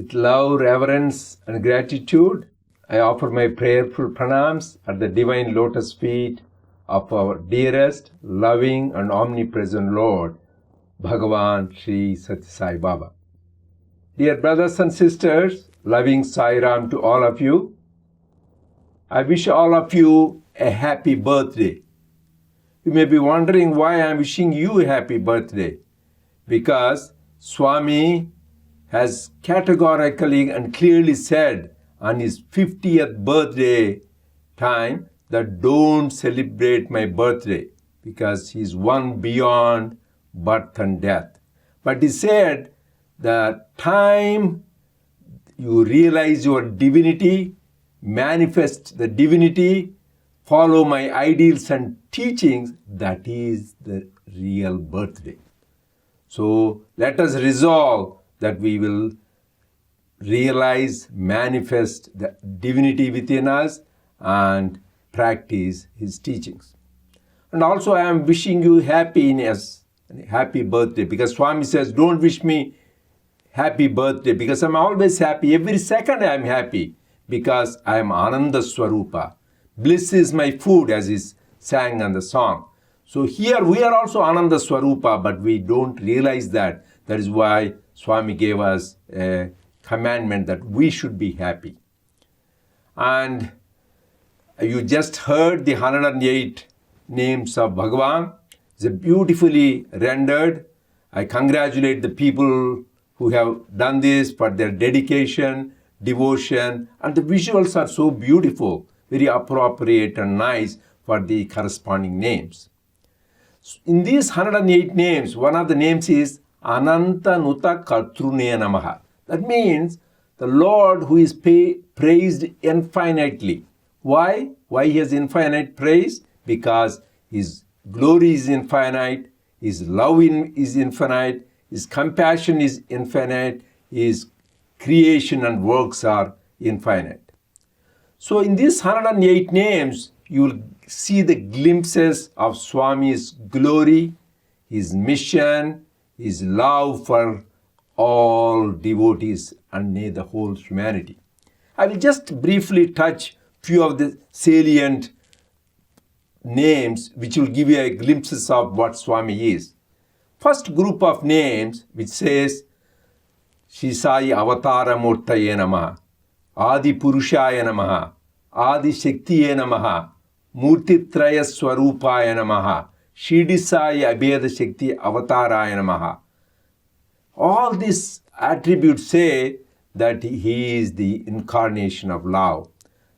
With love, reverence, and gratitude, I offer my prayerful pranams at the divine lotus feet of our dearest, loving, and omnipresent Lord, Bhagavan Sri Sathya Sai Baba. Dear brothers and sisters, loving Sai Ram to all of you, I wish all of you a happy birthday. You may be wondering why I am wishing you a happy birthday. Because Swami has categorically and clearly said on his 50th birthday time that don't celebrate my birthday because he's one beyond birth and death. But he said the time you realize your divinity, manifest the divinity, follow my ideals and teachings, that is the real birthday. So let us resolve that we will realize, manifest the divinity within us and practice his teachings. And also I am wishing you happiness, happy birthday, because Swami says, don't wish me happy birthday, because I'm always happy. Every second I am happy, because I am Ananda Swarupa. Bliss is my food, as is sang in the song. So here we are also Ananda Swarupa, but we don't realize that. That is why Swami gave us a commandment that we should be happy. And you just heard the 108 names of Bhagavan. It's beautifully rendered. I congratulate the people who have done this for their dedication, devotion, and the visuals are so beautiful, very appropriate and nice for the corresponding names. In these 108 names, one of the names is Ananta Nuta Kartrune Namaha. That means the Lord who is praised infinitely. Why? Why he has infinite praise? Because his glory is infinite, his love is infinite, his compassion is infinite, his creation and works are infinite. So in these 108 names, you will see the glimpses of Swami's glory, his mission, his love for all devotees and the whole humanity. I will just briefly touch few of the salient names which will give you a glimpses of what Swami is. First group of names which says Shri Sai Avatara Murtaye Namaha, Adi Purushaya Namaha, Adi Shaktiye Namaha, Murti Traya Swarupaya Namaha, Shirdi Sai Abheda Shakti Avataraya Namaha. All these attributes say that he is the incarnation of love,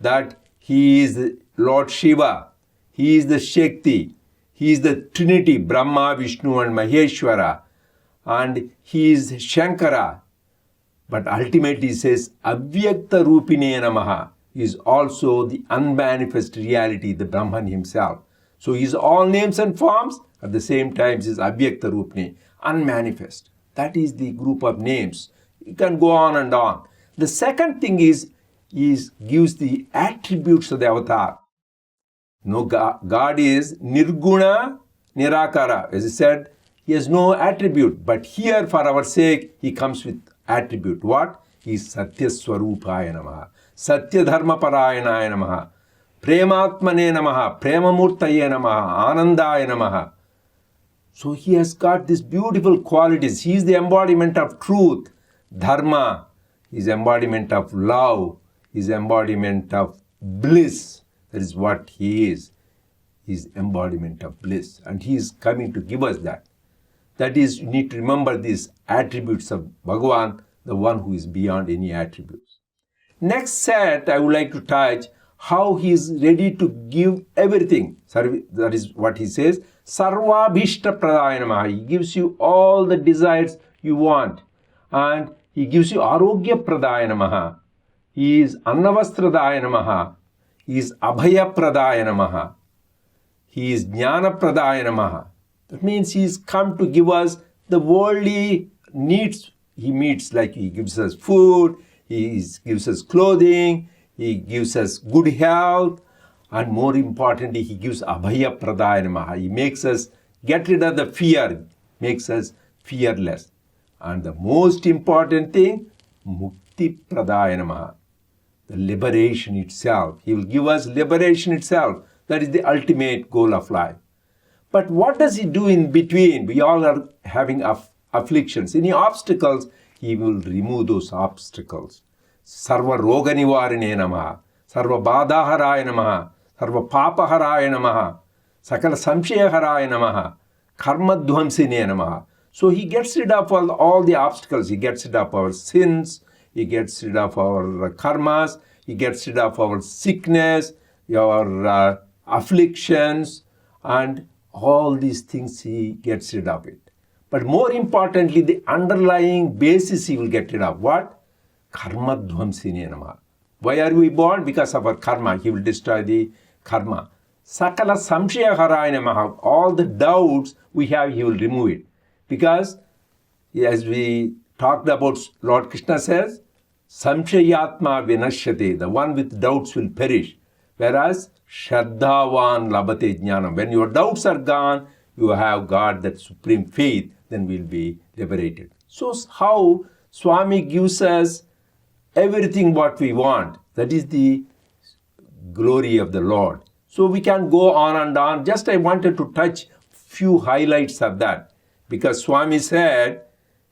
that he is Lord Shiva, he is the Shakti, he is the Trinity, Brahma, Vishnu and Maheshwara, and he is Shankara. But ultimately he says, Avyakta Rupine Namaha, is also the unmanifest reality, the Brahman himself. So he is all names and forms, at the same time he is Avyakta Rupine, unmanifest. That is the group of names. You can go on and on. The second thing is gives the attributes of the avatar. No, God is Nirguna Nirakara. As I said, he has no attribute. But here, for our sake, he comes with attribute. What? He is Satya Swarupaya Namaha, Satya Dharma Parayanaya Namaha, Prematmane Namaha, Premamurtaye Namaha, Anandaya Namaha. So he has got these beautiful qualities. He is the embodiment of truth, Dharma. He is embodiment of love. He is embodiment of bliss. That is what he is. He is embodiment of bliss. And he is coming to give us that. That is, you need to remember these attributes of Bhagavan, the one who is beyond any attributes. Next set, I would like to touch how he is ready to give everything. That is what he says. Sarvabhishta Pradaya Namaha. He gives you all the desires you want. And he gives you Arogya Pradaya Namaha. He is Annavastradaya Namaha. He is Abhaya Pradaya Namaha. He is Jnana Pradaya Namaha. That means he is come to give us the worldly needs he meets, like he gives us food, he gives us clothing, he gives us good health, and more importantly, he gives Abhaya Pradaya Namaha. He makes us get rid of the fear, makes us fearless. And the most important thing, Mukti Mukti Pradaya Namaha. The liberation itself. He will give us liberation itself. That is the ultimate goal of life. But what does he do in between? We all are having afflictions. Any obstacles, he will remove those obstacles. Sarva Roga Nivarine Namaha. Sarva Badhaharaya Namaha. Sarva Papaharaya Namaha. Sakala Samshayaharaya Namaha. Karma Dhvamsine Namaha. So he gets rid of all the obstacles. He gets rid of our sins. He gets rid of our karmas. He gets rid of our sickness, our afflictions, and all these things he gets rid of it. But more importantly, the underlying basis he will get rid of. What? Karma Dhvamsine Namaha. Why are we born? Because of our karma. He will destroy the karma. Sakala Samshaya Haraya Namaha. All the doubts we have, he will remove it. Because as we talked about, Lord Krishna says, Samshayatma Vinashyate. The one with doubts will perish. Whereas Shraddhavan Labate Jnanam. When your doubts are gone, you have God, that supreme faith, then we'll be liberated. So how Swami gives us everything what we want. That is the glory of the Lord. So we can go on and on. Just I wanted to touch few highlights of that. Because Swami said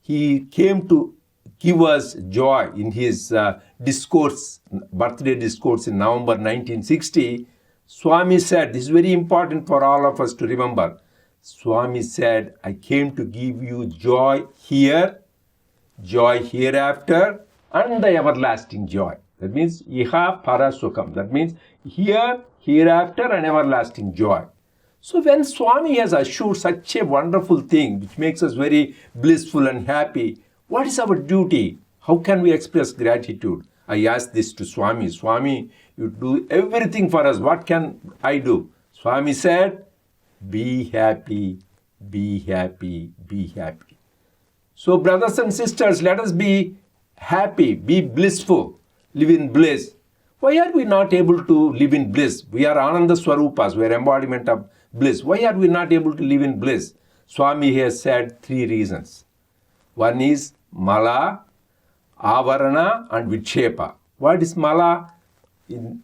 he came to give us joy in his discourse, birthday discourse in November 1960. Swami said, this is very important for all of us to remember. Swami said, I came to give you joy here, joy hereafter, and the everlasting joy. That means Iha Para Sukham. That means here, hereafter, and everlasting joy. So when Swami has assured such a wonderful thing, which makes us very blissful and happy, what is our duty? How can we express gratitude? I asked this to Swami. Swami, you do everything for us. What can I do? Swami said, be happy, be happy, be happy. So brothers and sisters, let us be happy, be blissful, live in bliss. Why are we not able to live in bliss? We are Ananda Swarupas, we are embodiment of bliss. Why are we not able to live in bliss? Swami has said 3 reasons. One is Mala, Avarana, and Vikshepa. What is Mala? In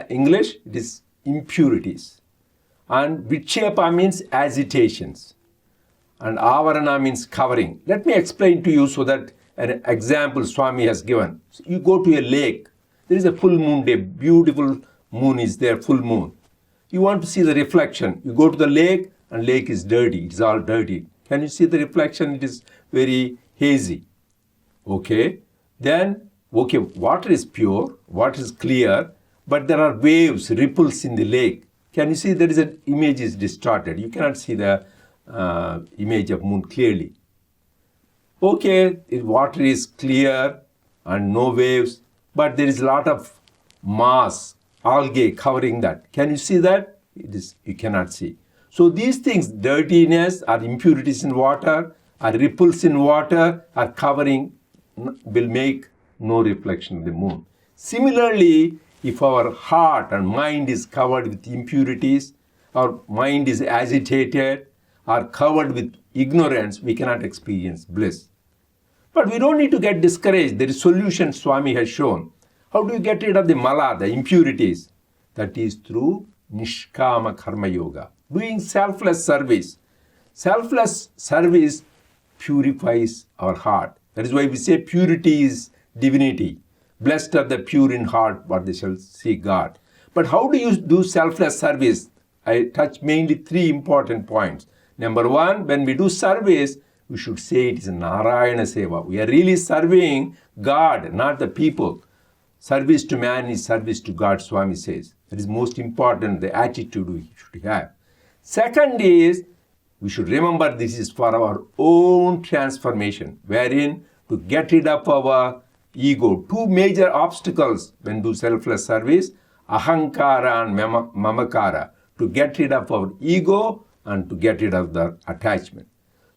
English, it is impurities. And Vikshepa means agitations. And Avarana means covering. Let me explain to you so that an example Swami has given. So you go to a lake. There is a full moon day. Beautiful moon is there, full moon. You want to see the reflection. You go to the lake and lake is dirty. It's all dirty. Can you see the reflection? It is very hazy. Okay. Then, water is pure, water is clear, but there are waves, ripples in the lake. Can you see there is an image is distorted? You cannot see the image of moon clearly. Okay, water is clear and no waves, but there is a lot of mass, algae covering that. Can you see that? You cannot see. So these things, dirtiness or impurities in water, or ripples in water, are covering, will make no reflection of the moon. Similarly, if our heart and mind is covered with impurities, our mind is agitated, or covered with ignorance, we cannot experience bliss. But we don't need to get discouraged. There is solution Swami has shown. How do you get rid of the mala, the impurities? That is through Nishkama Karma Yoga. Doing selfless service. Selfless service purifies our heart. That is why we say purity is divinity. Blessed are the pure in heart, but they shall see God. But how do you do selfless service? I touch mainly 3 important points. Number 1, when we do service, we should say it is Narayana Seva. We are really serving God, not the people. Service to man is service to God, Swami says. That is most important, the attitude we should have. Second is, we should remember this is for our own transformation, wherein to get rid of our ego. 2 major obstacles when do selfless service, ahankara and mamakara, to get rid of our ego and to get rid of the attachment.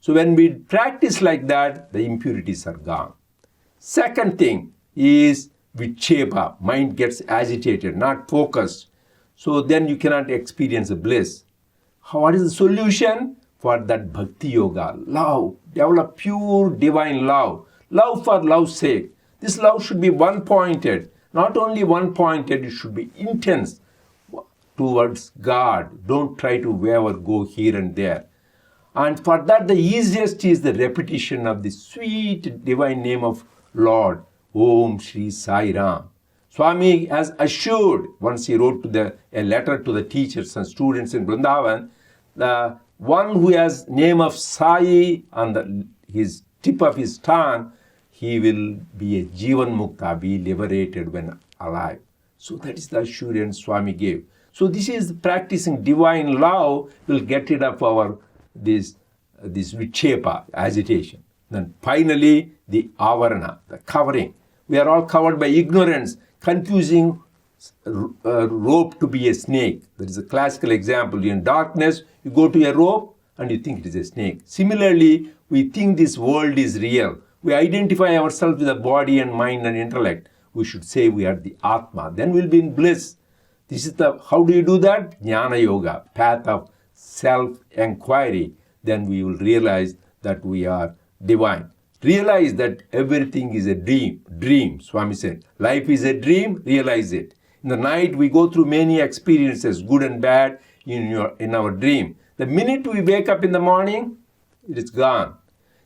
So when we practice like that, the impurities are gone. Second thing is vikshepa. Mind gets agitated, not focused. So then you cannot experience the bliss. What is the solution? For that bhakti yoga, love, develop pure divine love. Love for love's sake. This love should be one-pointed. Not only one-pointed, it should be intense towards God. Don't try to waver, go here and there. And for that, the easiest is the repetition of the sweet divine name of Lord, Om Shri Sai Ram. Swami has assured, once he wrote a letter to the teachers and students in Vrindavan, the one who has name of Sai on his tip of his tongue, he will be a Jivan Mukta, be liberated when alive. So that is the assurance Swami gave. So this is practicing divine love will get rid of our this vikshepa, agitation. Then finally the avarana, the covering. We are all covered by ignorance, confusing rope to be a snake. That is a classical example. In darkness, you go to a rope and you think it is a snake. Similarly, we think this world is real. We identify ourselves with the body and mind and intellect. We should say we are the Atma. Then we'll be in bliss. This is how do you do that? Jnana Yoga, path of self-enquiry. Then we will realize that we are divine. Realize that everything is a dream. Swami said, life is a dream, realize it. In the night, we go through many experiences, good and bad, in our dream. The minute we wake up in the morning, it is gone.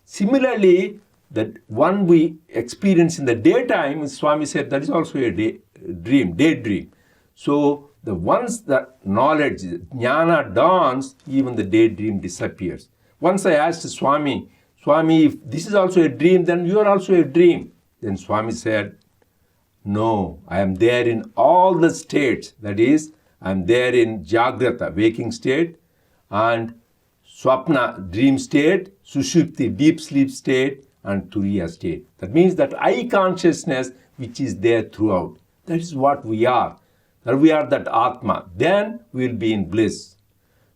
Similarly, that one we experience in the daytime, Swami said, that is also a daydream. So once the knowledge, jnana dawns, even the daydream disappears. Once I asked Swami, if this is also a dream, then you are also a dream. Then Swami said, no, I am there in all the states. That is, I am there in Jagrata, waking state, and Swapna, dream state, Sushupti, deep sleep state, and Turiya state. That means that I consciousness which is there throughout. That is what we are. That we are that Atma. Then we will be in bliss.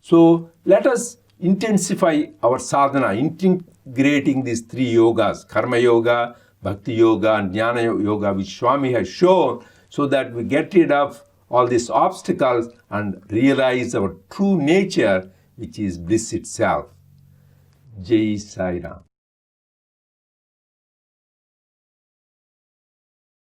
So let us intensify our sadhana, integrating these three yogas, Karma Yoga, Bhakti Yoga, and Jnana Yoga, which Swami has shown, so that we get rid of all these obstacles and realize our true nature, which is bliss itself. Jai Sai Ram.